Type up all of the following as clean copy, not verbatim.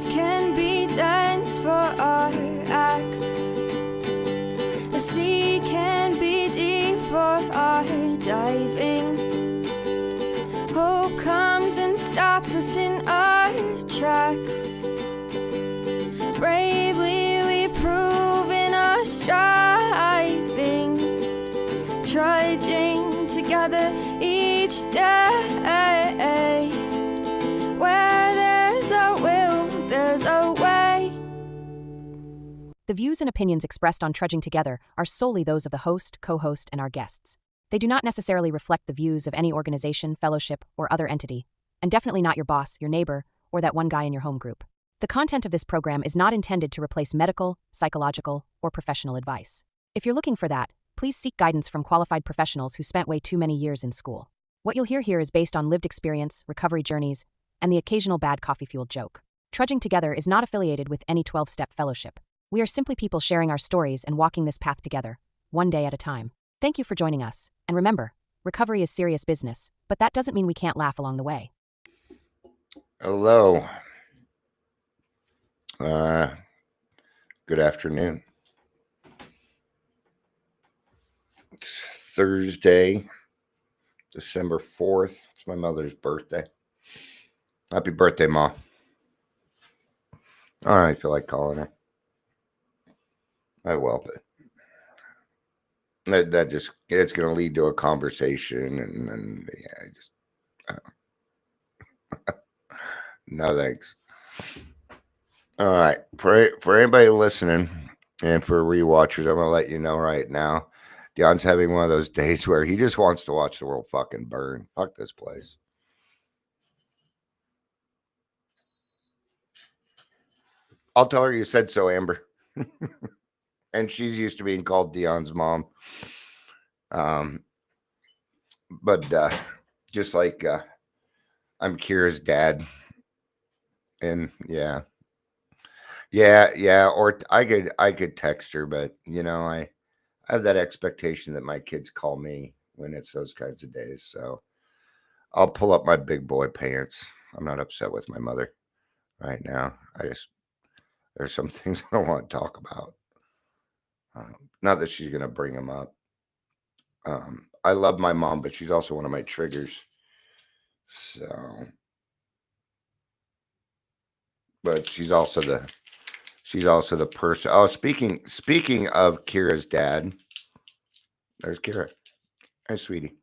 words can be dense for our acts. The sea can be deep for our diving. Hope comes and stops us in our tracks. Bravely we prove in our striving, trudging together each day. Where there's a will, there's a way. The views and opinions expressed on Trudging Together are solely those of the host, co-host, and our guests. They do not necessarily reflect the views of any organization, fellowship, or other entity, and definitely not your boss, your neighbor, or that one guy in your home group. The content of this program is not intended to replace medical, psychological, or professional advice. If you're looking for that, please seek guidance from qualified professionals who spent way too many years in school. What you'll hear here is based on lived experience, recovery journeys, and the occasional bad coffee-fueled joke. Trudging Together is not affiliated with any 12-step fellowship. We are simply people sharing our stories and walking this path together, one day at a time. Thank you for joining us, and remember, recovery is serious business, but that doesn't mean we can't laugh along the way. Hello. Good afternoon. It's Thursday, December 4th. It's my mother's birthday. Happy birthday, Ma. All right, I feel like calling her. I will, but that just, it's going to lead to a conversation, and then, yeah, no thanks. All right, for anybody listening and for rewatchers, I'm going to let you know right now, Dion's having one of those days where he just wants to watch the world fucking burn. Fuck this place. I'll tell her you said so, Amber. And she's used to being called Dion's mom. But just like I'm Kira's dad. And yeah. Or I could text her, but you know, I have that expectation that my kids call me when it's those kinds of days. So I'll pull up my big boy pants. I'm not upset with my mother right now. There's some things I don't want to talk about. Not that she's going to bring them up. I love my mom, but she's also one of my triggers. So, but she's also the person. Oh, speaking of Kira's dad, there's Kira. Hi, sweetie.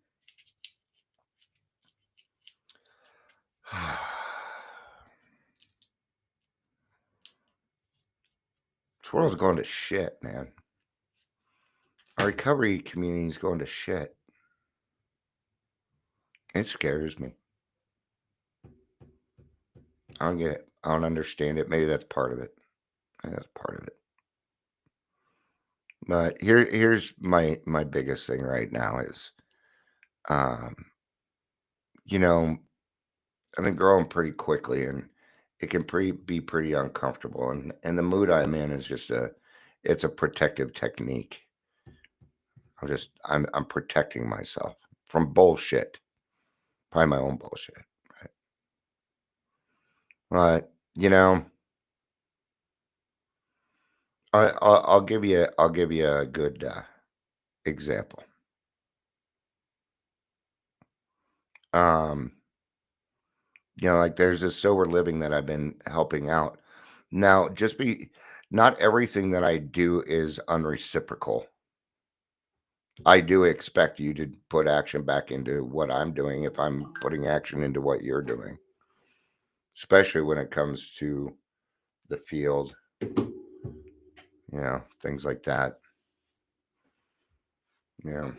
This world's going to shit, man. Our recovery community is going to shit. It scares me. I don't get it. I don't understand it. Maybe that's part of it. But here's my biggest thing right now is, you know, I've been growing pretty quickly, and it can be pretty uncomfortable. And the mood I'm in is just it's a protective technique. I'm protecting myself from bullshit. Probably my own bullshit, right? But you know, I'll give you a good example. You know, like there's this sober living that I've been helping out. Now, not everything that I do is unreciprocal. I do expect you to put action back into what I'm doing if I'm putting action into what you're doing, especially when it comes to the field, you know, things like that. Yeah.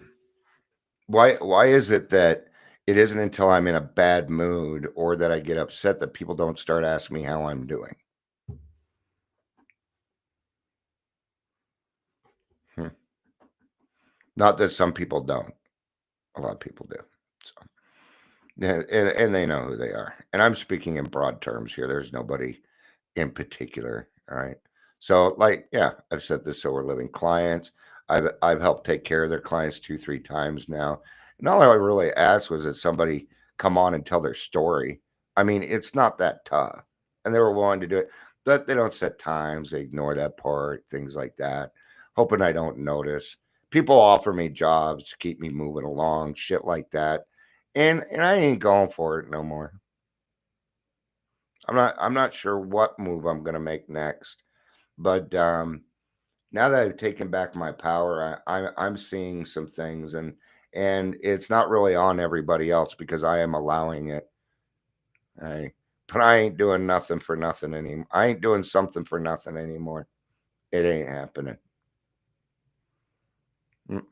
Why is it that it isn't until I'm in a bad mood or that I get upset that people don't start asking me how I'm doing? Not that some people don't. A lot of people do. So, yeah, and they know who they are. And I'm speaking in broad terms here. There's nobody in particular. All right. So, like, yeah, I've said this. So we're living clients. I've helped take care of their clients 2-3 times now. And all I really asked was that somebody come on and tell their story. I mean, it's not that tough. and they were willing to do it. But they don't set times. They ignore that part, things like that, hoping I don't notice. People offer me jobs to keep me moving along, shit like that. And I ain't going for it no more. I'm not sure what move I'm gonna make next. But now that I've taken back my power, I'm seeing some things, and it's not really on everybody else because I am allowing it. I but I ain't doing nothing for nothing anymore. I ain't doing something for nothing anymore. It ain't happening. Mm,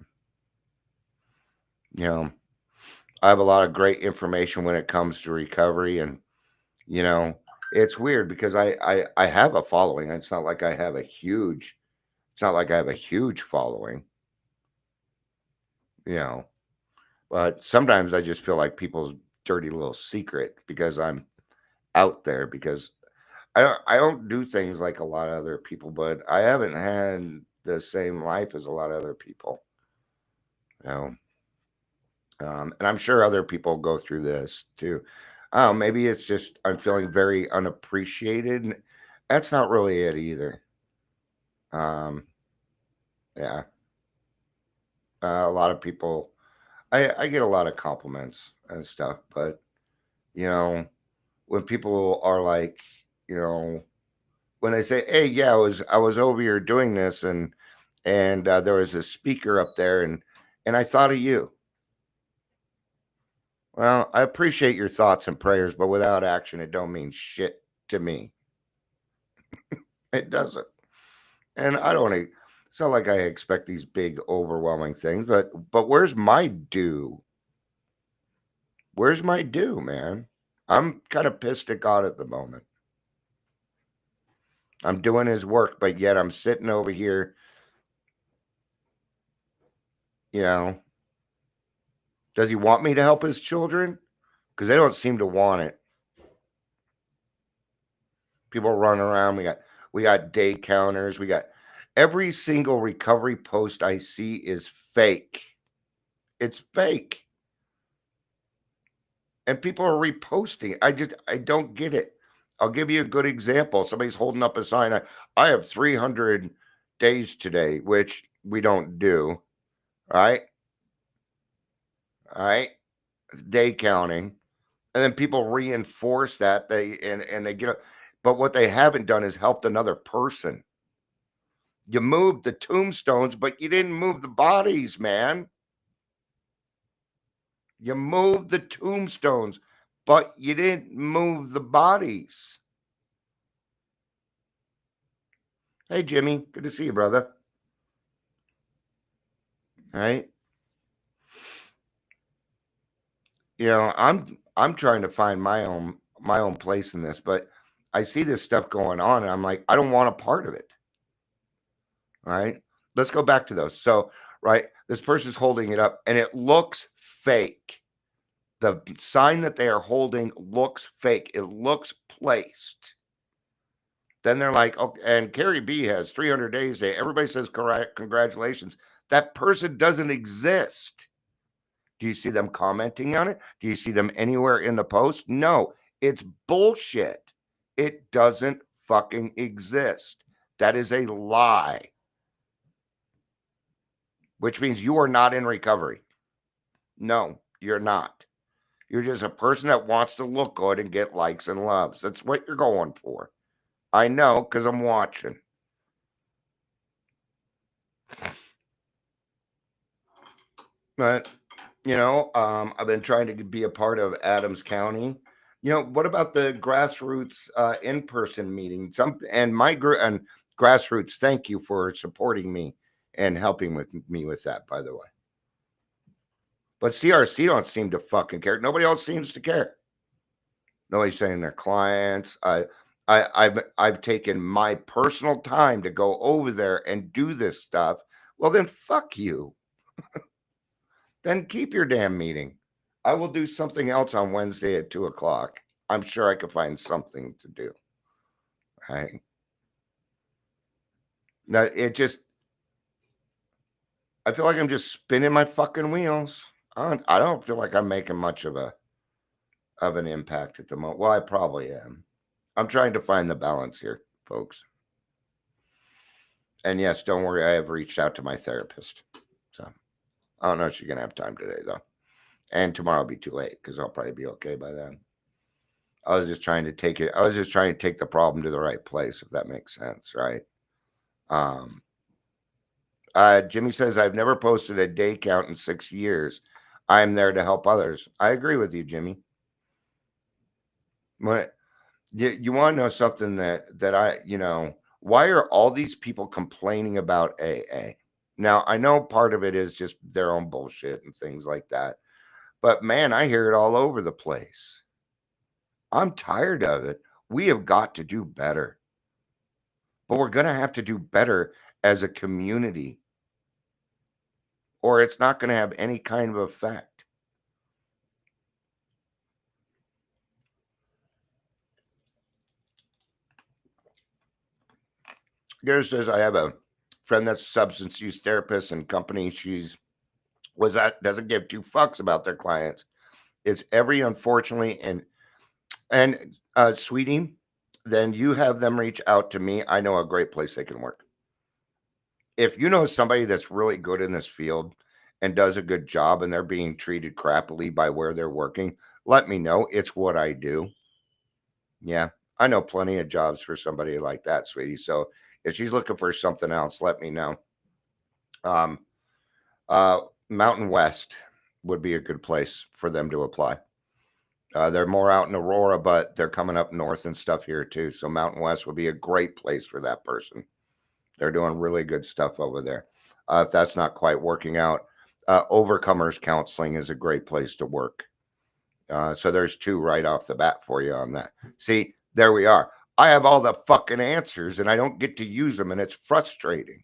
You know, I have a lot of great information when it comes to recovery, and you know, it's weird because I have a following. It's not like I have a huge. It's not like I have a huge following. You know, but sometimes I just feel like people's dirty little secret because I'm out there because I don't do things like a lot of other people, but I haven't had the same life as a lot of other people. You know, and I'm sure other people go through this too. Oh, maybe it's just I'm feeling very unappreciated. That's not really it either. Um, yeah, a lot of people. I get a lot of compliments and stuff, but you know, when people are like, you know, when they say, "Hey, yeah, I was over here doing this, and there was a speaker up there, and I thought of you." Well, I appreciate your thoughts and prayers, but without action, it don't mean shit to me. It doesn't, and I don't. It's not like I expect these big, overwhelming things, but where's my due? Where's my due, man? I'm kind of pissed at God at the moment. I'm doing His work, but yet I'm sitting over here, you know. Does He want me to help His children? Because they don't seem to want it. People run around. We got day counters. We got every single recovery post I see is fake. It's fake. And people are reposting. I don't get it. I'll give you a good example. Somebody's holding up a sign. I have 300 days today, which we don't do. Right? All right. It's day counting. And then people reinforce that and they get but what they haven't done is helped another person. You moved the tombstones, but you didn't move the bodies, man. You moved the tombstones, but you didn't move the bodies. Hey, Jimmy, good to see you, brother. All right. I'm trying to find my own place in this, but I see this stuff going on, and I'm like, I don't want a part of it. All right. Let's go back to those. So, right, this person's holding it up, and it looks fake. The sign that they are holding looks fake. It looks placed. Then they're like, "Okay, and Carrie B has 300 days. Everybody says congratulations." That person doesn't exist. Do you see them commenting on it? Do you see them anywhere in the post? No, it's bullshit. It doesn't fucking exist. That is a lie, which means you are not in recovery. No, you're not. You're just a person that wants to look good and get likes and loves. That's what you're going for. I know because I'm watching. But, I've been trying to be a part of Adams County. What about the grassroots in-person meeting? And my group and grassroots, thank you for supporting me and helping with me with that, by the way. But CRC don't seem to fucking care. Nobody else seems to care. Nobody's saying their clients. I've taken my personal time to go over there and do this stuff. Well, then fuck you. Then keep your damn meeting. I will do something else on Wednesday at 2:00. I'm sure I could find something to do. Right? Now I feel like I'm just spinning my fucking wheels. I don't feel like I'm making much of an impact at the moment. Well, I probably am. I'm trying to find the balance here, folks. And yes, don't worry, I have reached out to my therapist. So I don't know if she's gonna have time today though. And tomorrow will be too late because I'll probably be okay by then. I was just trying to take the problem to the right place, if that makes sense, right? Um Jimmy says, I've never posted a day count in 6 years. I'm there to help others. I agree with you, Jimmy. When you want to know something that I, why are all these people complaining about AA? Now, I know part of it is just their own bullshit and things like that. But man, I hear it all over the place. I'm tired of it. We have got to do better. But we're going to have to do better as a community, or it's not going to have any kind of effect. Gary says, I have a friend that's a substance use therapist and company doesn't give two fucks about their clients. It's every unfortunately and sweetie, then you have them reach out to me. I know a great place they can work. If you know somebody that's really good in this field and does a good job and they're being treated crappily by where they're working, let me know. It's what I do. Yeah, I know plenty of jobs for somebody like that, sweetie. So if she's looking for something else, let me know. Mountain West would be a good place for them to apply. They're more out in Aurora, but they're coming up north and stuff here too. So Mountain West would be a great place for that person. They're doing really good stuff over there. If that's not quite working out, Overcomers Counseling is a great place to work. So there's two right off the bat for you on that. See, there we are. I have all the fucking answers and I don't get to use them, and it's frustrating.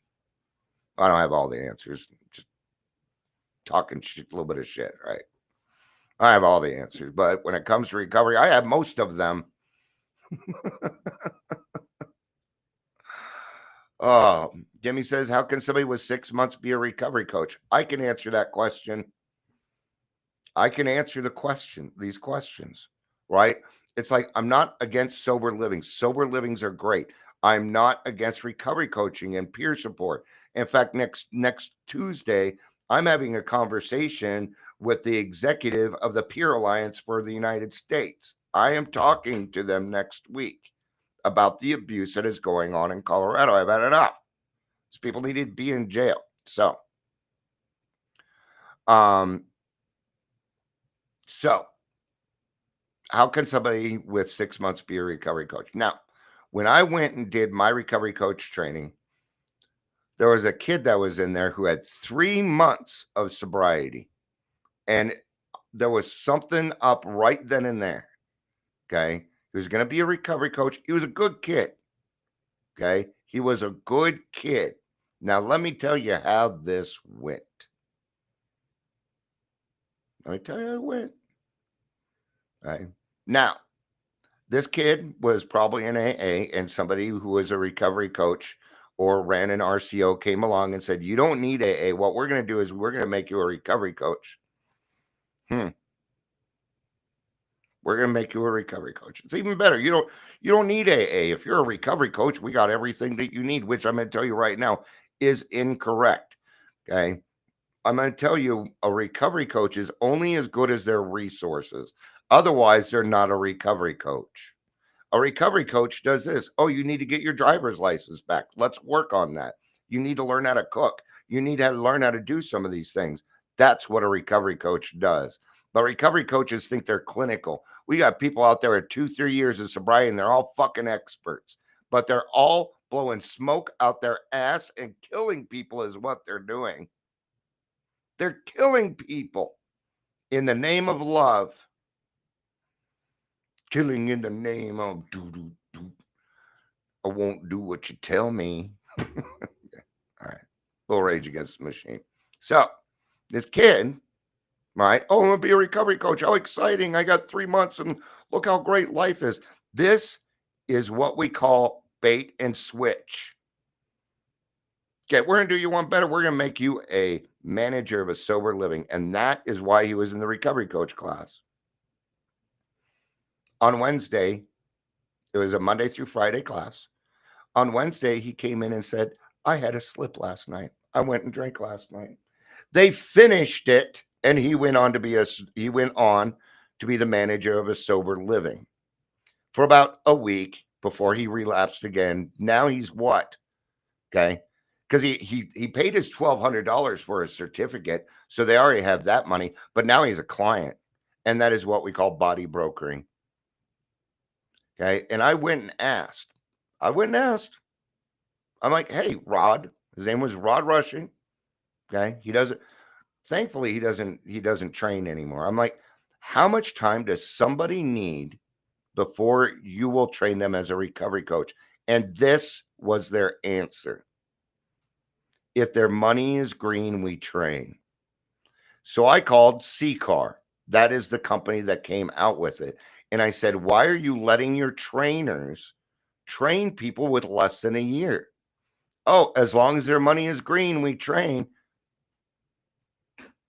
I don't have all the answers. Just talking shit, a little bit of shit, right? I have all the answers, but when it comes to recovery, I have most of them. Oh, Jimmy says, how can somebody with 6 months be a recovery coach? I can answer that question. I can answer these questions, right? It's like, I'm not against sober living. Sober livings are great. I'm not against recovery coaching and peer support. In fact, next Tuesday, I'm having a conversation with the executive of the Peer Alliance for the United States. I am talking to them next week about the abuse that is going on in Colorado. I've had enough. These people need to be in jail. So how can somebody with 6 months be a recovery coach? Now, when I went and did my recovery coach training, there was a kid that was in there who had 3 months of sobriety. And there was something up right then and there. Okay. He was going to be a recovery coach. He was a good kid. Okay. He was a good kid. Now, let me tell you how this went. Let me tell you how it went. Right. Now, this kid was probably in AA, and somebody who was a recovery coach or ran an RCO came along and said, you don't need AA. What we're going to do is we're going to make you a recovery coach. We're going to make you a recovery coach. It's even better. You don't need AA. If you're a recovery coach, we got everything that you need, which I'm going to tell you right now is incorrect. Okay. I'm going to tell you a recovery coach is only as good as their resources. Otherwise, they're not a recovery coach. A recovery coach does this. Oh, you need to get your driver's license back. Let's work on that. You need to learn how to cook. You need to learn how to do some of these things. That's what a recovery coach does. But recovery coaches think they're clinical. We got people out there at 2-3 years of sobriety, and they're all fucking experts. But they're all blowing smoke out their ass and killing people is what they're doing. They're killing people in the name of love. Killing in the name of do. I won't do what you tell me. All right. Little Rage Against the Machine. So this kid, right? Oh, I'm going to be a recovery coach. How exciting. I got 3 months and look how great life is. This is what we call bait and switch. Okay, we're going to do you one better. We're going to make you a manager of a sober living. And that is why he was in the recovery coach class. On Wednesday, It was a Monday through Friday class. On Wednesday, he came in and said, I had a slip last night. I went and drank last night. They finished it, and he went on to be the manager of a sober living for about a week before he relapsed again. Now he's what? Okay. Because he paid his $1,200 for his certificate. So they already have that money, but now he's a client. And that is what we call body brokering. Okay. And I went and asked. I'm like, hey, Rod. His name was Rod Rushing. Okay. Thankfully, he doesn't train anymore. I'm like, how much time does somebody need before you will train them as a recovery coach? And this was their answer. If their money is green, we train. So I called CCAR. That is the company that came out with it. And I said, why are you letting your trainers train people with less than a year? Oh, as long as their money is green, we train.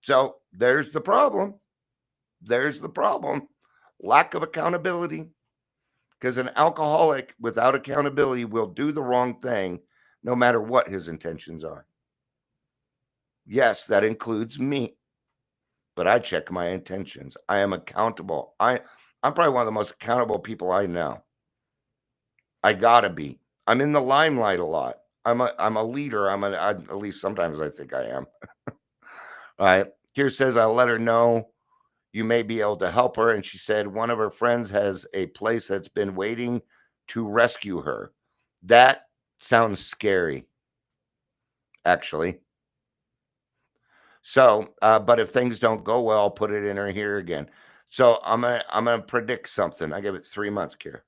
So there's the problem. Lack of accountability. Because an alcoholic without accountability will do the wrong thing no matter what his intentions are. Yes, that includes me, but I check my intentions. I am accountable. I'm probably one of the most accountable people I know. I gotta be. I'm in the limelight a lot. I'm a leader. At least sometimes I think I am. All right. Here says I let her know you may be able to help her. And she said one of her friends has a place that's been waiting to rescue her. That sounds scary, actually. So, but if things don't go well, I'll put it in her here again. So I'm gonna predict something. I give it 3 months, Kira.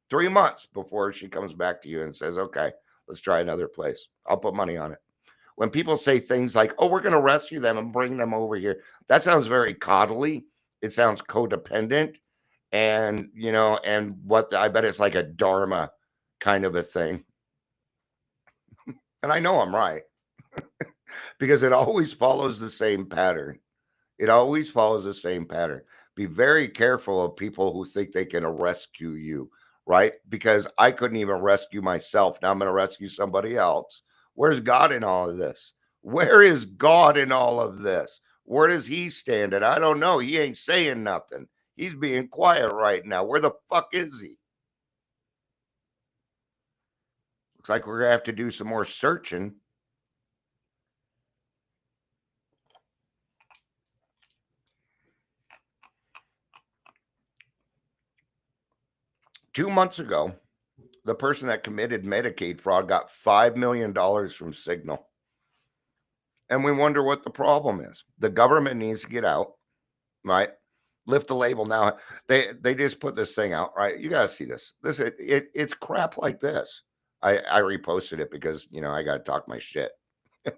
3 months before she comes back to you and says, okay, let's try another place. I'll put money on it. When people say things like, oh, we're going to rescue them and bring them over here, that sounds very coddly. It sounds codependent. And, I bet it's like a dharma kind of a thing. And I know I'm right because it always follows the same pattern. Be very careful of people who think they can rescue you, right? Because I couldn't even rescue myself. Now I'm going to rescue somebody else. Where's God in all of this? Where is God in all of this? Where does he stand? And I don't know. He ain't saying nothing. He's being quiet right now. Where the fuck is he? Looks like we're going to have to do some more searching. Two months ago, the person that committed Medicaid fraud got $5 million from Signal. And we wonder what the problem is. The government needs to get out, right? Lift the label. Now they just put this thing out, right? You got to see this. It's crap like this. I reposted it because, I got to talk my shit. I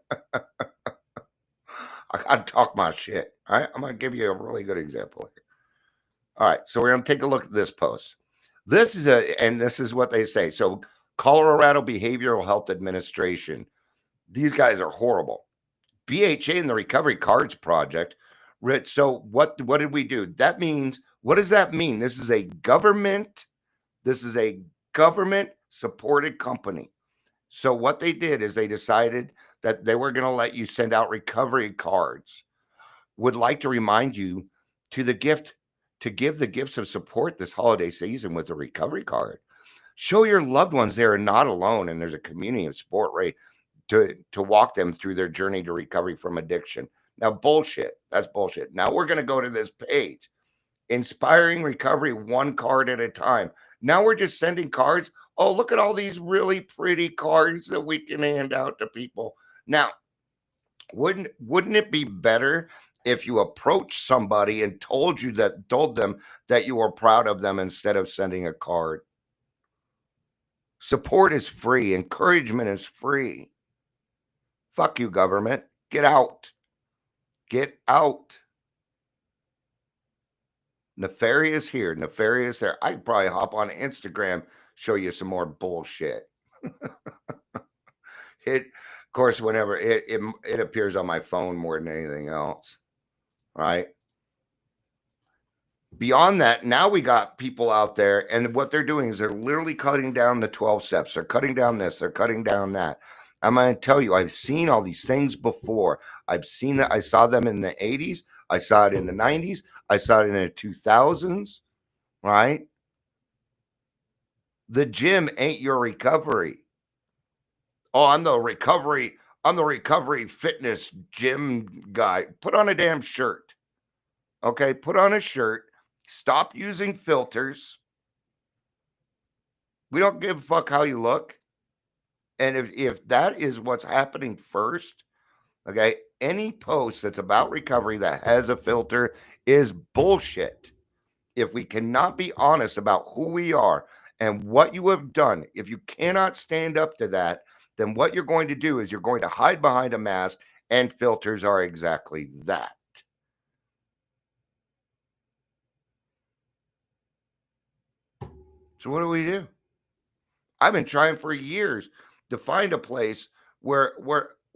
got to talk my shit. All right. I'm going to give you a really good example here. All right. So we're going to take a look at this post. This is what they say. So Colorado Behavioral Health Administration. These guys are horrible. BHA and the Recovery Cards Project. So what did we do? That means, what does that mean? This is a government supported company. So what they did is they decided that they were going to let you send out recovery cards. Would like to remind you to give the gifts of support this holiday season with a recovery card. Show your loved ones they are not alone and there's a community of support, right? To walk them through their journey to recovery from addiction. Now, bullshit. That's bullshit. Now we're going to go to this page. Inspiring recovery one card at a time. Now we're just sending cards. Oh, look at all these really pretty cards that we can hand out to people. Now, wouldn't it be better if you approached somebody and told them that you were proud of them instead of sending a card? Support is free. Encouragement is free. Fuck you, government. Get out. Get out. Nefarious here, nefarious there. I could probably hop on Instagram, show you some more bullshit. Of course, whenever it appears on my phone more than anything else, right? Beyond that, now we got people out there, and what they're doing is they're literally cutting down the 12 steps. They're cutting down this, they're cutting down that. I'm going to tell you, I've seen all these things before. I've seen that. I saw them in the 80s. I saw it in the 90s. I saw it in the 2000s, right? The gym ain't your recovery. Oh, I'm the recovery fitness gym guy. Put on a damn shirt. Okay, put on a shirt. Stop using filters. We don't give a fuck how you look. And if that is what's happening first, okay, any post that's about recovery that has a filter is bullshit. If we cannot be honest about who we are and what you have done, if you cannot stand up to that, then what you're going to do is you're going to hide behind a mask, and filters are exactly that. So what do we do? I've been trying for years to find a place where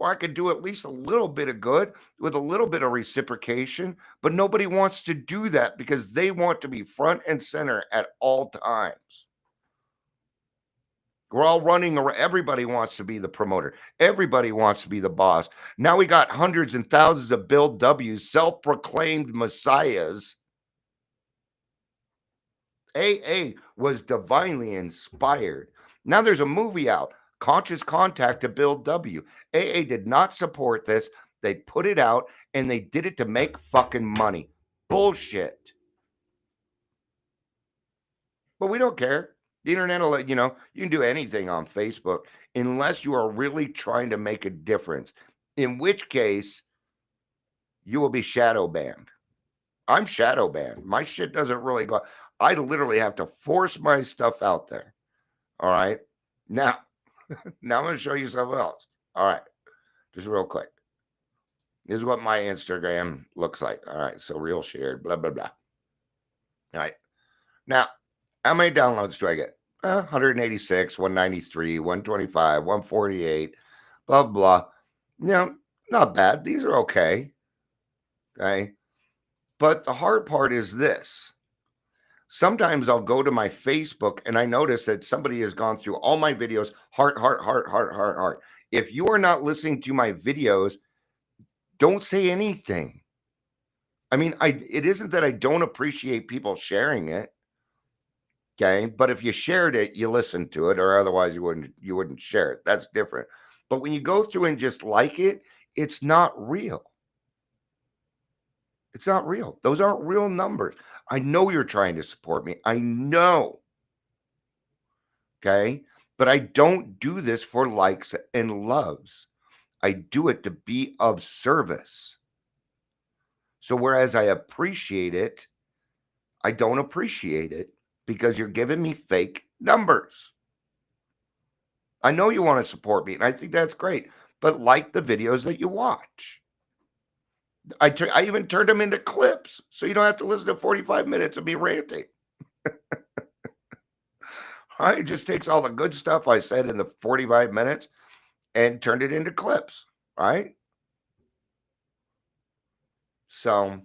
I could do at least a little bit of good with a little bit of reciprocation, but nobody wants to do that because they want to be front and center at all times. We're all running around. Everybody wants to be the promoter. Everybody wants to be the boss. Now we got hundreds and thousands of Bill W's, self-proclaimed messiahs. AA was divinely inspired. Now there's a movie out, Conscious Contact to Bill W. AA did not support this. They put it out and they did it to make fucking money. Bullshit. But we don't care. The internet will let you know, you can do anything on Facebook unless you are really trying to make a difference, in which case you will be shadow banned. I'm shadow banned. My shit doesn't really go. I literally have to force my stuff out there. All right. Now, now I'm going to show you something else. All right. Just real quick. This is what my Instagram looks like. All right. So real shared, blah, blah, blah. All right. Now, how many downloads do I get? 186, 193, 125, 148, blah, blah. You know, not bad. These are okay. Okay. But the hard part is this. Sometimes I'll go to my Facebook and I notice that somebody has gone through all my videos, heart, heart, heart, heart, heart, heart. If you are not listening to my videos, don't say anything. I mean, it isn't that I don't appreciate people sharing it. Okay. But if you shared it, you listened to it, or otherwise you wouldn't share it. That's different. But when you go through and just like it, it's not real. It's not real. Those aren't real numbers. I know you're trying to support me. I know. Okay. But I don't do this for likes and loves. I do it to be of service. So whereas I appreciate it, I don't appreciate it because you're giving me fake numbers. I know you want to support me, and I think that's great, but like the videos that you watch. I even turned them into clips so you don't have to listen to 45 minutes of me ranting. It just takes all the good stuff I said in the 45 minutes and turned it into clips, right? So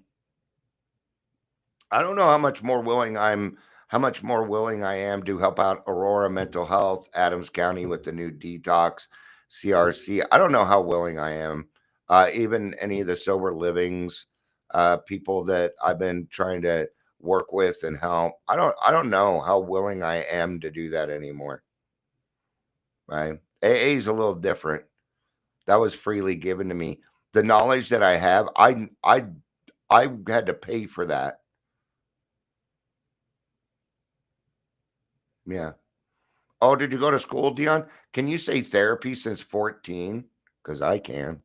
I don't know how much more willing I am to help out Aurora Mental Health, Adams County with the new detox, CRC. I don't know how willing I am. Even any of the sober livings, people that I've been trying to work with and help. I don't know how willing I am to do that anymore. Right? AA is a little different. That was freely given to me. The knowledge that I have, I had to pay for that. Yeah. Oh, did you go to school, Dion? Can you say therapy since 14? Because I can.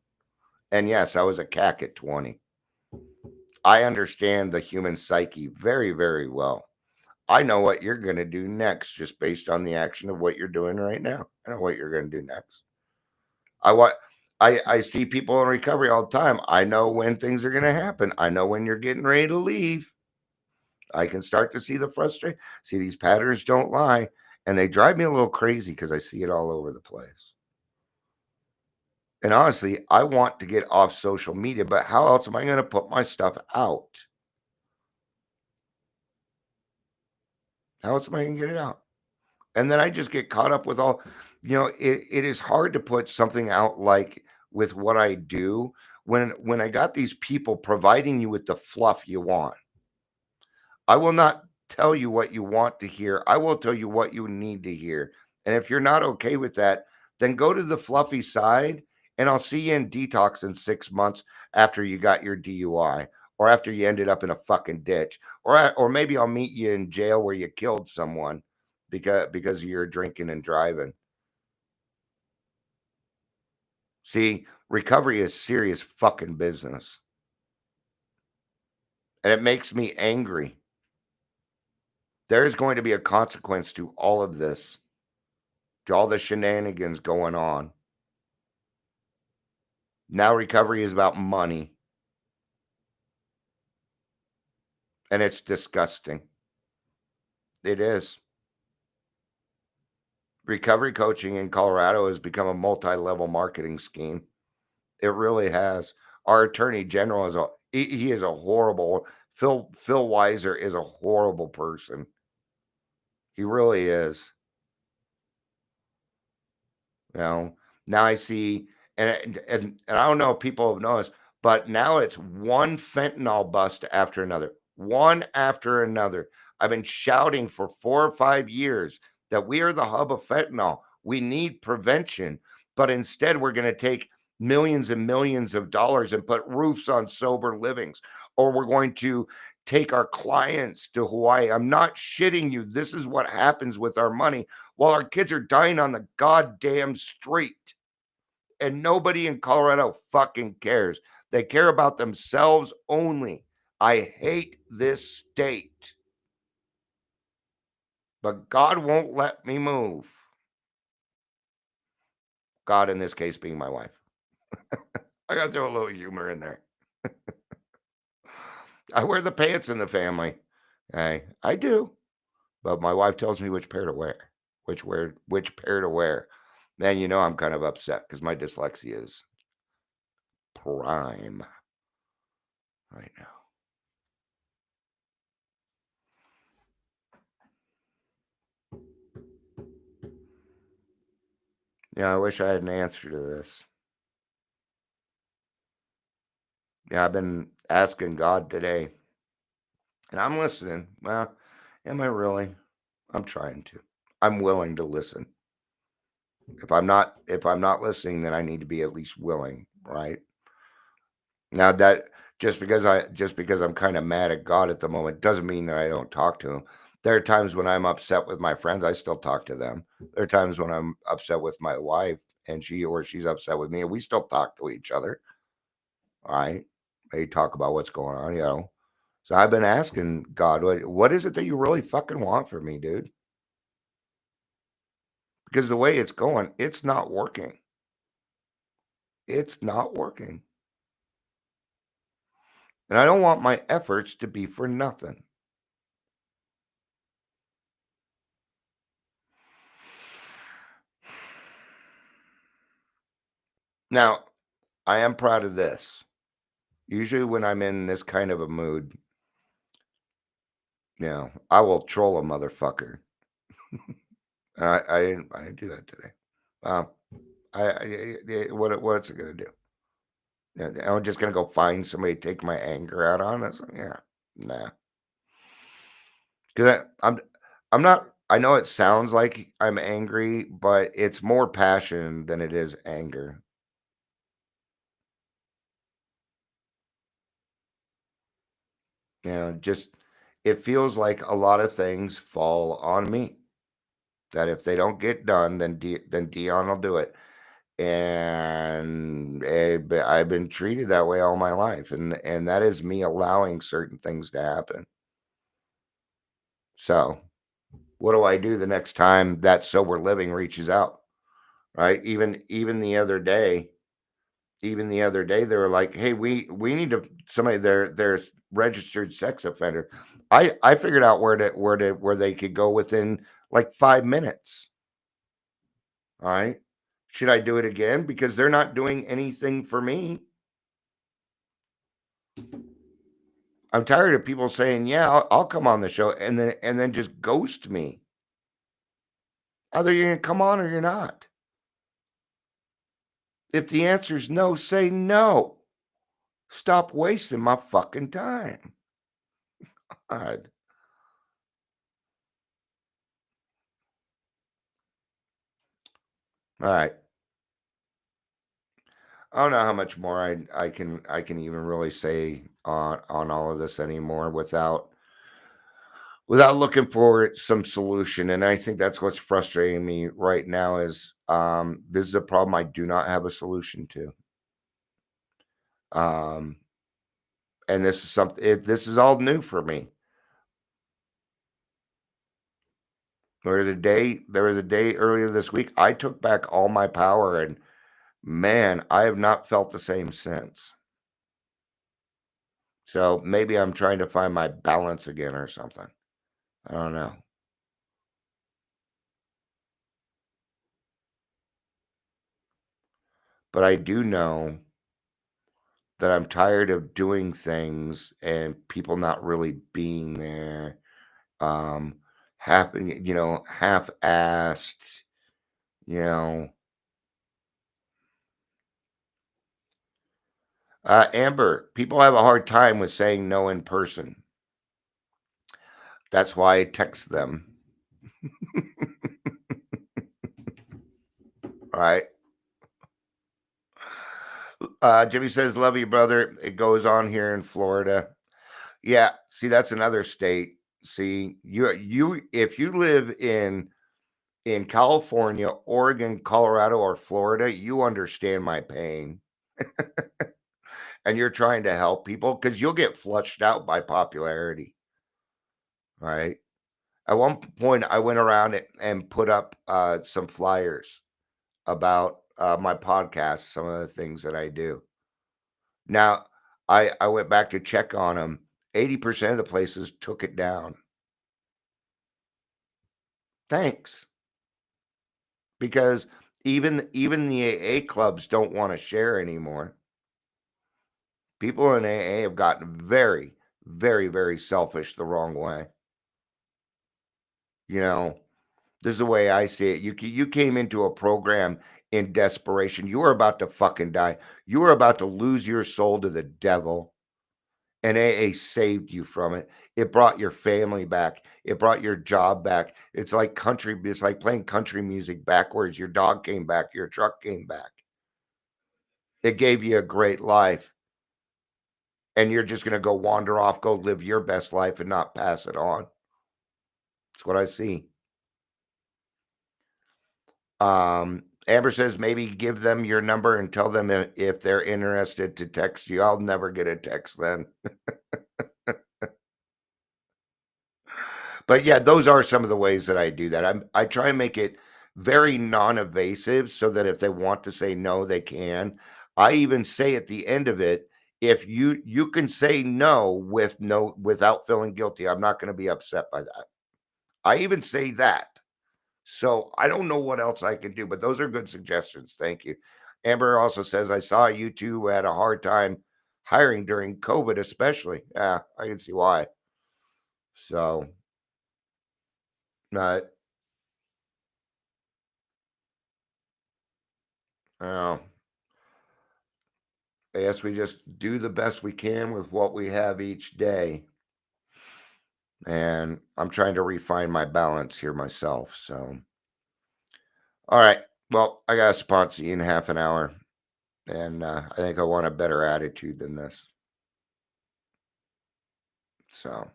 And yes, I was a CAC at 20. I understand the human psyche very, very well. I know what you're going to do next just based on the action of what you're doing right now. I know what you're going to do next. I see people in recovery all the time. I know when things are going to happen. I know when you're getting ready to leave. I can start to see the frustration. See, these patterns don't lie. And they drive me a little crazy because I see it all over the place. And honestly, I want to get off social media, but how else am I going to put my stuff out? How else am I going to get it out? And then I just get caught up with all, it is hard to put something out like with what I do when I got these people providing you with the fluff you want. I will not tell you what you want to hear. I will tell you what you need to hear. And if you're not okay with that, then go to the fluffy side and I'll see you in detox in 6 months after you got your DUI or after you ended up in a fucking ditch or maybe I'll meet you in jail where you killed someone because of your drinking and driving. See, recovery is serious fucking business. And it makes me angry. There is going to be a consequence to all of this, to all the shenanigans going on. Now recovery is about money. And it's disgusting. It is. Recovery coaching in Colorado has become a multi-level marketing scheme. It really has. Our attorney general he is a horrible Phil Weiser is a horrible person. He really is. Now I see, and I don't know if people have noticed, but now it's one fentanyl bust after another, one after another. I've been shouting for 4 or 5 years that we are the hub of fentanyl. We need prevention, but instead we're going to take millions and millions of dollars and put roofs on sober livings, or we're going to take our clients to Hawaii. I'm not shitting you. This is what happens with our money while our kids are dying on the goddamn street. And nobody in Colorado fucking cares. They care about themselves only. I hate this state. But God won't let me move. God, in this case, being my wife. I got to throw a little humor in there. I wear the pants in the family. I do. But my wife tells me which pair to wear, which pair to wear. Man, I'm kind of upset because my dyslexia is prime right now. Yeah, I wish I had an answer to this. Yeah, I've been asking God today, and I'm listening. Well, am I really? I'm trying to. I'm willing to listen. If I'm not listening, then I need to be at least willing, right? Now that just because I'm kind of mad at God at the moment doesn't mean that I don't talk to him. There are times when I'm upset with my friends, I still talk to them. There are times when I'm upset with my wife and she's upset with me and we still talk to each other. All right. They talk about what's going on. So I've been asking God, what is it that you really fucking want from me, dude? Because the way it's going, it's not working. It's not working. And I don't want my efforts to be for nothing. Now, I am proud of this. Usually when I'm in this kind of a mood, I will troll a motherfucker. And I didn't do that today. What's it gonna do? I'm just gonna go find somebody to take my anger out on. That's yeah, nah. Because I'm not. I know it sounds like I'm angry, but it's more passion than it is anger. Just it feels like a lot of things fall on me. That if they don't get done, then Dion will do it. And I've been treated that way all my life, and that is me allowing certain things to happen. So, what do I do the next time that sober living reaches out? Right? Even the other day, they were like, "Hey, we need to somebody there's registered sex offender." I figured out where they could go within like 5 minutes. All right. Should I do it again? Because they're not doing anything for me. I'm tired of people saying, "Yeah, I'll come on the show," and then just ghost me. Either you're gonna come on or you're not. If the answer is no, say no. Stop wasting my fucking time. God. All right. I don't know how much more I can even really say on all of this anymore without looking for some solution. And I think that's what's frustrating me right now is this is a problem I do not have a solution to. Um, and this is something this is all new for me. There was a day earlier this week I took back all my power, and man, I have not felt the same since. So maybe I'm trying to find my balance again or something. I don't know. But I do know that I'm tired of doing things and people not really being there. Um, half-assed, you know. Amber, people have a hard time with saying no in person. That's why I text them. All right. Jimmy says, "Love you, brother." It goes on here in Florida. Yeah, see, that's another state. See, if you live in California, Oregon, Colorado, or Florida, you understand my pain. And you're trying to help people because you'll get flushed out by popularity, right? At one point, I went around and put up some flyers about my podcast, some of the things that I do. Now, I went back to check on them. 80% of the places took it down. Thanks, because even the AA clubs don't want to share anymore. People in AA have gotten very, very, very selfish the wrong way. You know, this is the way I see it. You came into a program in desperation. You were about to fucking die. You were about to lose your soul to the devil, and AA saved you from it. It brought your family back. It brought your job back. It's like country. It's like playing country music backwards. Your dog came back. Your truck came back. It gave you a great life, and you're just gonna go wander off, go live your best life, and not pass it on. That's what I see. Amber says maybe give them your number and tell them if they're interested to text you. I'll never get a text then. But yeah, those are some of the ways that I do that. I try and make it very non-evasive so that if they want to say no, they can. I even say at the end of it, if you can say no without feeling guilty. I'm not going to be upset by that. I even say that. So I don't know what else I can do, but those are good suggestions. Thank you. Amber also says, I saw you two had a hard time hiring during COVID, especially. Yeah, I can see why. So, uh, oh, I guess we just do the best we can with what we have each day. And I'm trying to refine my balance here myself. So, all right. Well, I got a sponsor in half an hour, and I think I want a better attitude than this. So,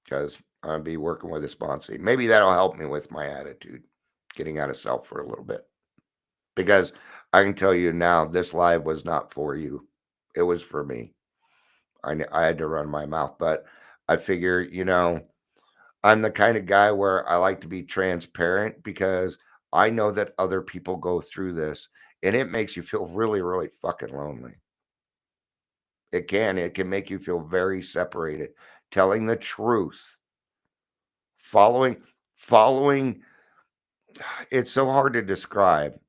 because I'll be working with a sponsor. Maybe that'll help me with my attitude, getting out of self for a little bit. Because I can tell you now, this live was not for you. It was for me. I had to run my mouth, but I figure, I'm the kind of guy where I like to be transparent because I know that other people go through this and it makes you feel really, really fucking lonely. It can make you feel very separated. Telling the truth, following, following, it's so hard to describe.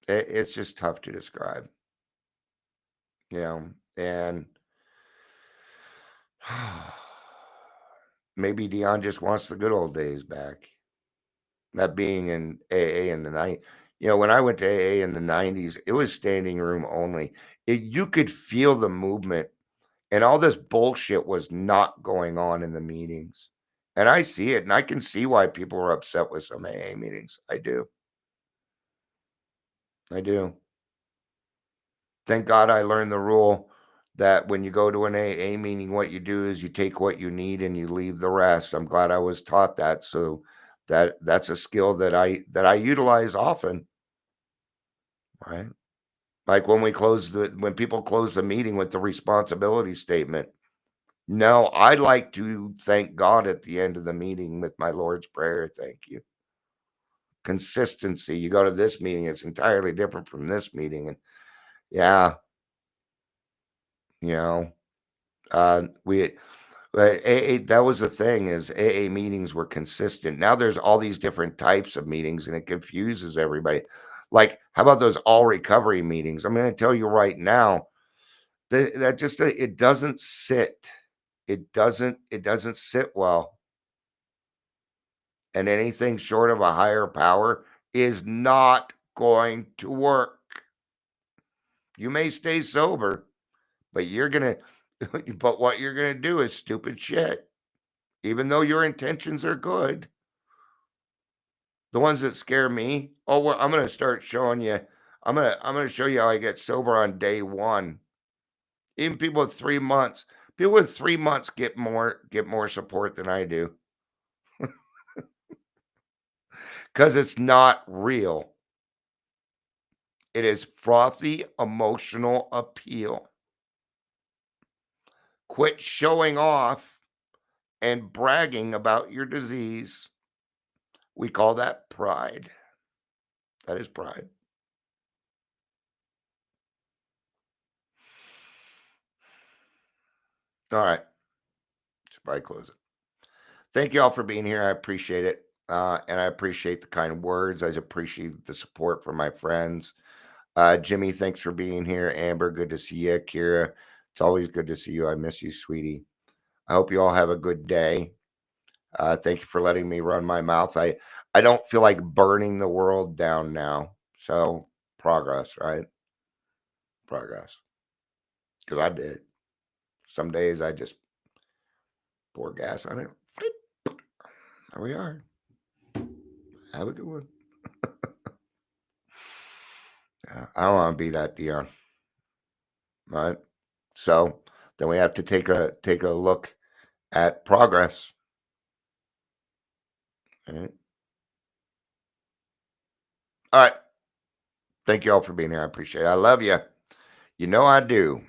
It's just tough to describe. You know, And maybe Dion just wants the good old days back. That being in AA in the night. When I went to AA in the 90s, it was standing room only. You could feel the movement, and all this bullshit was not going on in the meetings. And I see it, and I can see why people are upset with some AA meetings. I do. I do. Thank God I learned the rule that when you go to an AA meeting, what you do is you take what you need and you leave the rest. I'm glad I was taught that. So that's a skill that I utilize often, right? Like when people close the meeting with the responsibility statement. No, I like to thank God at the end of the meeting with my Lord's Prayer. Thank you. Consistency. You go to this meeting, it's entirely different from this meeting. And yeah, you know, we but AA, that was the thing, is AA meetings were consistent. Now there's all these different types of meetings and it confuses everybody. Like, how about those all recovery meetings? I'm going to tell you right now, that just it doesn't sit. It doesn't sit well. And anything short of a higher power is not going to work. You may stay sober, but but what you're gonna do is stupid shit. Even though your intentions are good. The ones that scare me, oh well, I'm gonna start showing you. I'm gonna show you how I get sober on day one. Even people with 3 months get more support than I do. Because it's not real. It is frothy emotional appeal. Quit showing off and bragging about your disease. We call that pride. That is pride. All right. Should probably close it. Thank you all for being here. I appreciate it. And I appreciate the kind words. I appreciate the support from my friends. Jimmy, thanks for being here. Amber, good to see you. Kira, it's always good to see you. I miss you, sweetie. I hope you all have a good day. Thank you for letting me run my mouth. I don't feel like burning the world down now. So progress, right? Progress. Because I did. Some days I just pour gas on it. There we are. Have a good one. I don't want to be that Dion. Right. So then we have to take a look at progress. All right. Thank you all for being here. I appreciate it. I love you. You know I do.